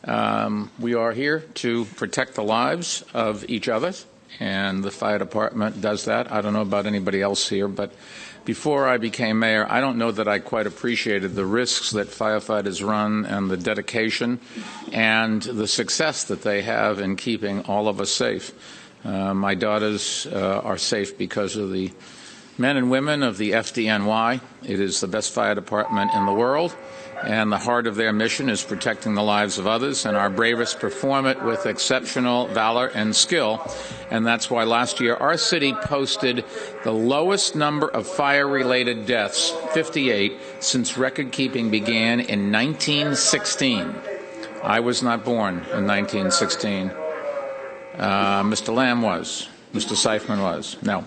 We are here to protect the lives of each other, and the fire department does that. I don't know about anybody else here, but before I became mayor, I don't know that I quite appreciated the risks that firefighters run and the dedication and the success that they have in keeping all of us safe. My daughters are safe because of the men and women of the FDNY. It is the best fire department in the world, and the heart of their mission is protecting the lives of others, and our bravest perform it with exceptional valor and skill. And that's why last year our city posted the lowest number of fire-related deaths, 58, since record-keeping began in 1916. I was not born in 1916. Mr. Lamb was. Mr. Seifman was. No.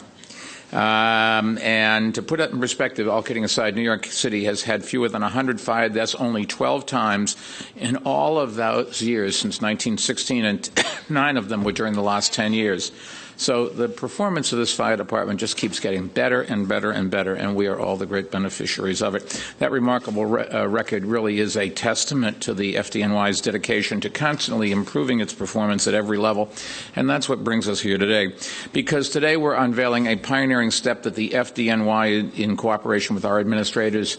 And to put it in perspective, all kidding aside, New York City has had fewer than 100 fire deaths only 12 times in all of those years since 1916, and 9 of them were during the last 10 years. So the performance of this fire department just keeps getting better and better and better, and we are all the great beneficiaries of it. That remarkable record really is a testament to the FDNY's dedication to constantly improving its performance at every level, and that's what brings us here today. Because today we're unveiling a pioneering step that the FDNY, in cooperation with our administration's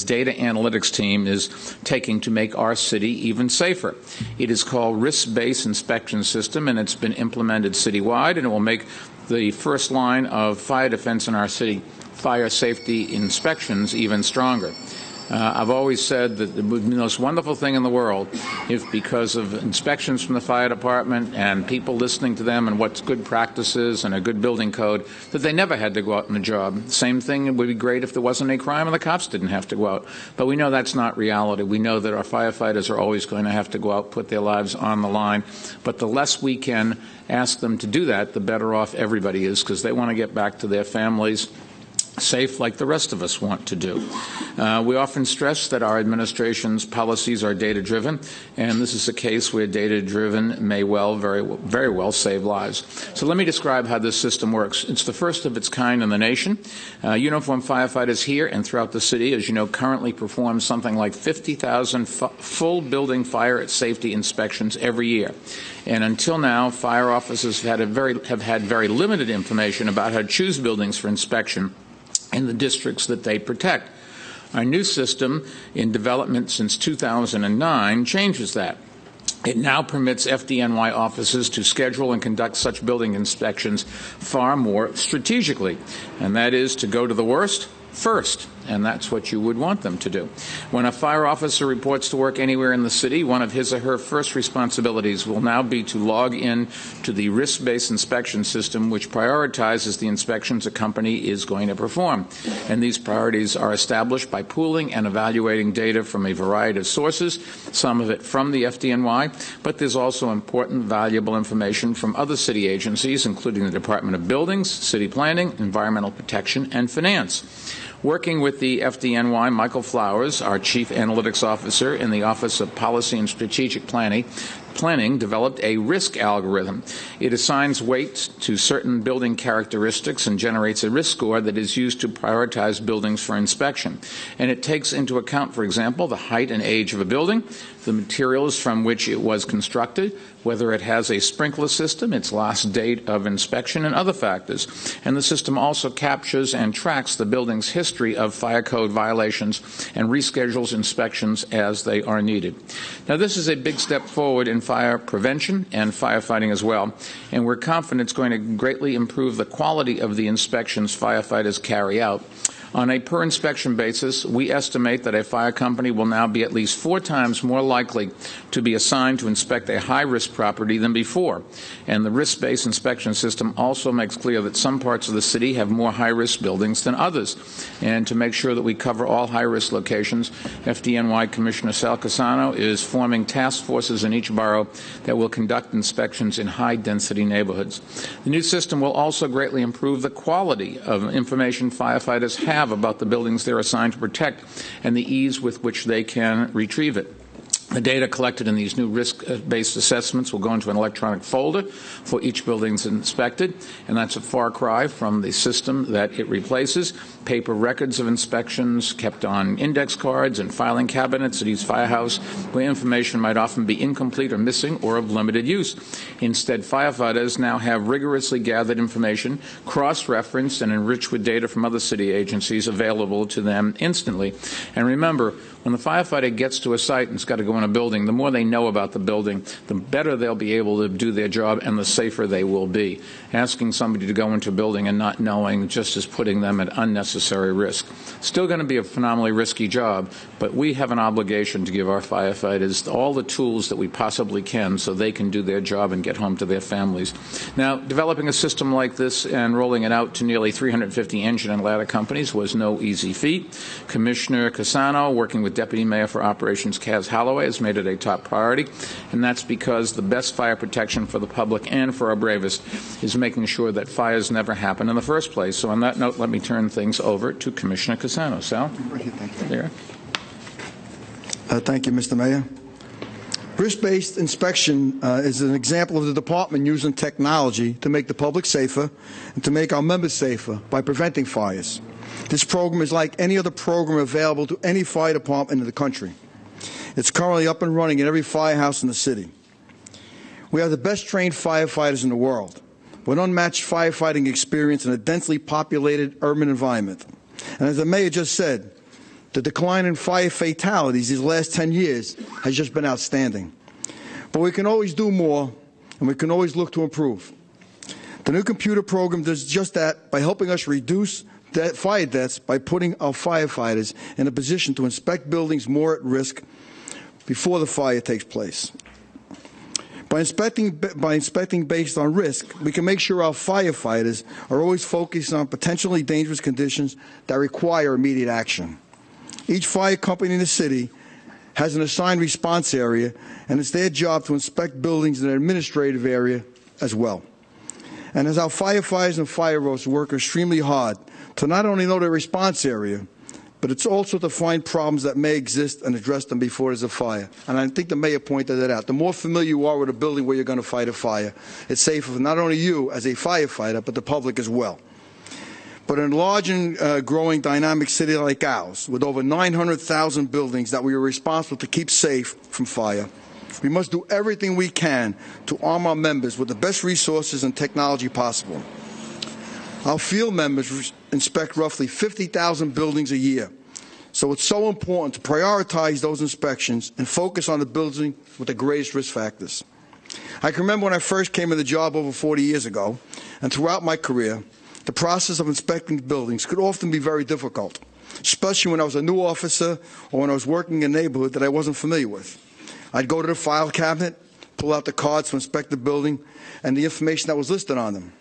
data analytics team, is taking to make our city even safer. It is called Risk-Based Inspection System, and it's been implemented citywide, and it will make the first line of fire defense in our city, fire safety inspections, even stronger. I've always said that the most wonderful thing in the world, if because of inspections from the fire department and people listening to them and what's good practices and a good building code, that they never had to go out on a job. Same thing, it would be great if there wasn't a crime and the cops didn't have to go out. But we know that's not reality. We know that our firefighters are always going to have to go out, put their lives on the line. But the less we can ask them to do that, the better off everybody is, because they want to get back to their families safe like the rest of us want to do. We often stress that our administration's policies are data-driven, and this is a case where data-driven may very well save lives. So let me describe how this system works. It's the first of its kind in the nation. Uniformed firefighters here and throughout the city, as you know, currently perform something like 50,000 full building fire safety inspections every year. And until now, fire officers have had very limited information about how to choose buildings for inspection in the districts that they protect. Our new system, in development since 2009, changes that. It now permits FDNY offices to schedule and conduct such building inspections far more strategically, and that is to go to the worst first, and that's what you would want them to do. When a fire officer reports to work anywhere in the city, one of his or her first responsibilities will now be to log in to the risk-based inspection system, which prioritizes the inspections a company is going to perform. And these priorities are established by pooling and evaluating data from a variety of sources, some of it from the FDNY, but there's also important, valuable information from other city agencies, including the Department of Buildings, City Planning, Environmental Protection, and Finance. Working with the FDNY, Michael Flowers, our Chief Analytics Officer in the Office of Policy and Strategic Planning, developed a risk algorithm. It assigns weight to certain building characteristics and generates a risk score that is used to prioritize buildings for inspection. And it takes into account, for example, the height and age of a building, the materials from which it was constructed, whether it has a sprinkler system, its last date of inspection, and other factors. And the system also captures and tracks the building's history of fire code violations and reschedules inspections as they are needed. Now, this is a big step forward in fire prevention and firefighting as well, and we're confident it's going to greatly improve the quality of the inspections firefighters carry out. On a per-inspection basis, we estimate that a fire company will now be at least 4 times more likely to be assigned to inspect a high-risk property than before. And the risk-based inspection system also makes clear that some parts of the city have more high-risk buildings than others. And to make sure that we cover all high-risk locations, FDNY Commissioner Sal Casano is forming task forces in each borough that will conduct inspections in high-density neighborhoods. The new system will also greatly improve the quality of information firefighters have about the buildings they're assigned to protect and the ease with which they can retrieve it. The data collected in these new risk-based assessments will go into an electronic folder for each building that's inspected, and that's a far cry from the system that it replaces. Paper records of inspections kept on index cards and filing cabinets at each firehouse, where information might often be incomplete or missing or of limited use. Instead, firefighters now have rigorously gathered information, cross-referenced and enriched with data from other city agencies available to them instantly. And remember, when the firefighter gets to a site and has got to go in a building, the more they know about the building, the better they'll be able to do their job and the safer they will be. Asking somebody to go into a building and not knowing just is putting them at unnecessary risk. Still going to be a phenomenally risky job, but we have an obligation to give our firefighters all the tools that we possibly can so they can do their job and get home to their families. Now, developing a system like this and rolling it out to nearly 350 engine and ladder companies was no easy feat. Commissioner Cassano, working with Deputy Mayor for Operations Kaz Holloway, has made it a top priority, and that's because the best fire protection for the public and for our bravest is making sure that fires never happen in the first place. So on that note, let me turn things over to Commissioner Cassano. Sal? Thank you. There. Thank you, Mr. Mayor. Risk-based inspection is an example of the department using technology to make the public safer and to make our members safer by preventing fires. This program is like any other program available to any fire department in the country. It's currently up and running in every firehouse in the city. We have the best trained firefighters in the world, with unmatched firefighting experience in a densely populated urban environment. And as the mayor just said, the decline in fire fatalities these last 10 years has just been outstanding. But we can always do more, and we can always look to improve. The new computer program does just that by helping us reduce fire deaths by putting our firefighters in a position to inspect buildings more at risk before the fire takes place. By inspecting based on risk, we can make sure our firefighters are always focused on potentially dangerous conditions that require immediate action. Each fire company in the city has an assigned response area, and it's their job to inspect buildings in an administrative area as well. And as our firefighters and fire rows work extremely hard to not only know their response area, but it's also to find problems that may exist and address them before there's a fire. And I think the mayor pointed that out. The more familiar you are with a building where you're going to fight a fire, it's safer for not only you as a firefighter, but the public as well. But in a large and growing dynamic city like ours, with over 900,000 buildings that we are responsible to keep safe from fire, we must do everything we can to arm our members with the best resources and technology possible. Our field members inspect roughly 50,000 buildings a year, so it's so important to prioritize those inspections and focus on the buildings with the greatest risk factors. I can remember when I first came in the job over 40 years ago, and throughout my career, the process of inspecting buildings could often be very difficult, especially when I was a new officer or when I was working in a neighborhood that I wasn't familiar with. I'd go to the file cabinet, pull out the cards to inspect the building and the information that was listed on them.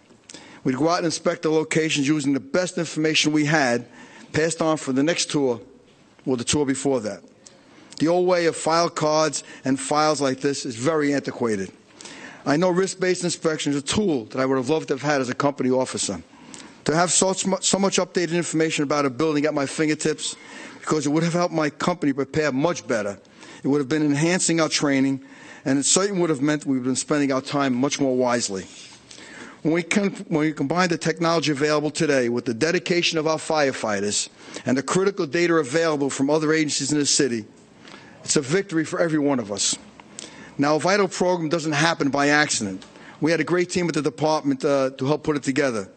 We'd go out and inspect the locations using the best information we had, passed on for the next tour or the tour before that. The old way of file cards and files like this is very antiquated. I know risk-based inspection is a tool that I would have loved to have had as a company officer. To have so much updated information about a building at my fingertips, because it would have helped my company prepare much better. It would have been enhancing our training, and it certainly would have meant we would have been spending our time much more wisely. When we combine the technology available today with the dedication of our firefighters and the critical data available from other agencies in the city, it's a victory for every one of us. Now, a vital program doesn't happen by accident. We had a great team at the department to help put it together.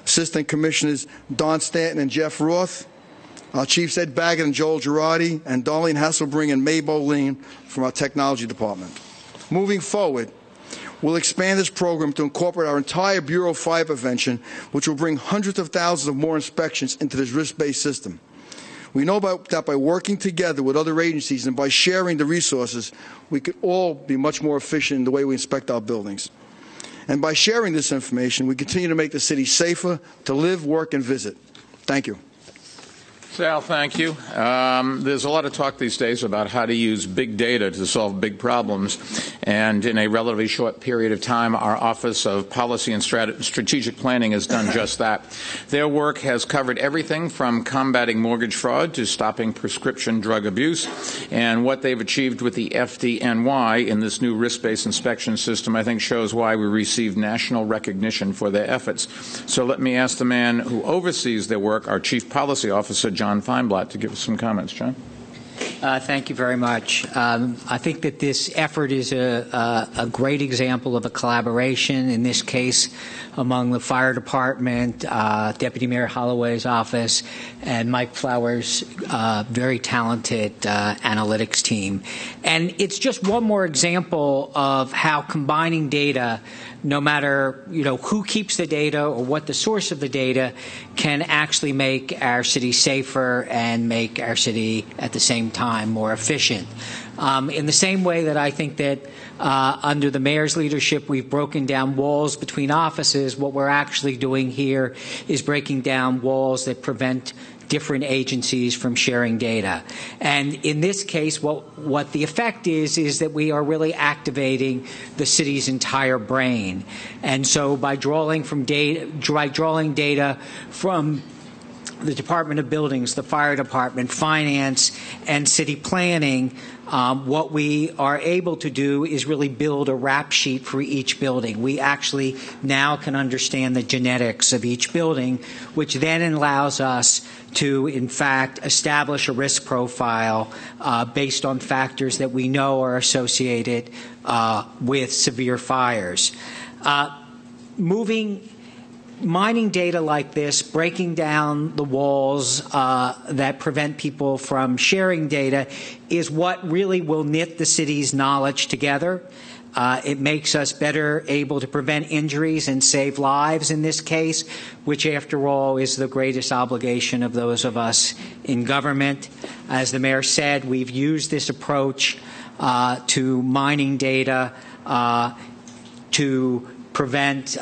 Assistant Commissioners Don Stanton and Jeff Roth, our Chiefs Ed Baggett and Joel Girardi, and Darlene Hasselbring and May Boleen from our technology department. Moving forward, we'll expand this program to incorporate our entire Bureau of Fire Prevention, which will bring hundreds of thousands of more inspections into this risk-based system. We know that by working together with other agencies and by sharing the resources, we could all be much more efficient in the way we inspect our buildings. And by sharing this information, we continue to make the city safer to live, work, and visit. Thank you. Sal, thank you. There's a lot of talk these days about how to use big data to solve big problems, and in a relatively short period of time, our Office of Policy and Strategic Planning has done just that. Their work has covered everything from combating mortgage fraud to stopping prescription drug abuse, and what they've achieved with the FDNY in this new risk-based inspection system, I think, shows why we received national recognition for their efforts. So let me ask the man who oversees their work, our Chief Policy Officer, John Feinblatt, to give us some comments. John? Thank you very much. I think that this effort is a great example of a collaboration, in this case among the fire department, Deputy Mayor Holloway's office, and Mike Flowers' very talented analytics team. And it's just one more example of how combining data, no matter who keeps the data or what the source of the data, can actually make our city safer and make our city at the same time more efficient. In the same way that I think that under the mayor's leadership we've broken down walls between offices, what we're actually doing here is breaking down walls that prevent different agencies from sharing data. And in this case, what the effect is that we are really activating the city's entire brain. And so by drawing data from the Department of Buildings, the Fire Department, Finance, and City Planning, what we are able to do is really build a rap sheet for each building. We actually now can understand the genetics of each building, which then allows us to, in fact, establish a risk profile based on factors that we know are associated with severe fires. Mining data like this, breaking down the walls that prevent people from sharing data, is what really will knit the city's knowledge together. It makes us better able to prevent injuries and save lives in this case, which, after all, is the greatest obligation of those of us in government. As the mayor said, we've used this approach to mining data to prevent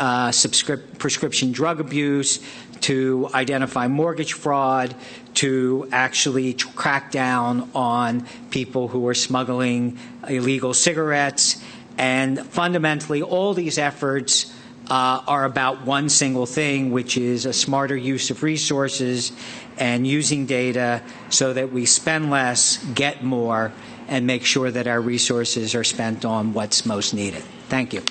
prescription drug abuse, to identify mortgage fraud, to actually crack down on people who are smuggling illegal cigarettes. And fundamentally, all these efforts are about one single thing, which is a smarter use of resources and using data so that we spend less, get more, and make sure that our resources are spent on what's most needed. Thank you.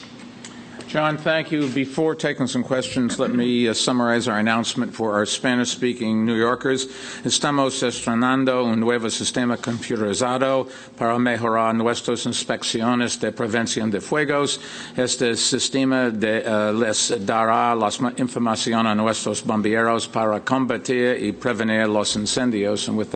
John, thank you. Before taking some questions, let me summarize our announcement for our Spanish-speaking New Yorkers. Estamos estrenando un nuevo sistema computerizado para mejorar nuestras inspecciones de prevención de fuegos. Este sistema les dará la información a nuestros bomberos para combatir y prevenir los incendios. And with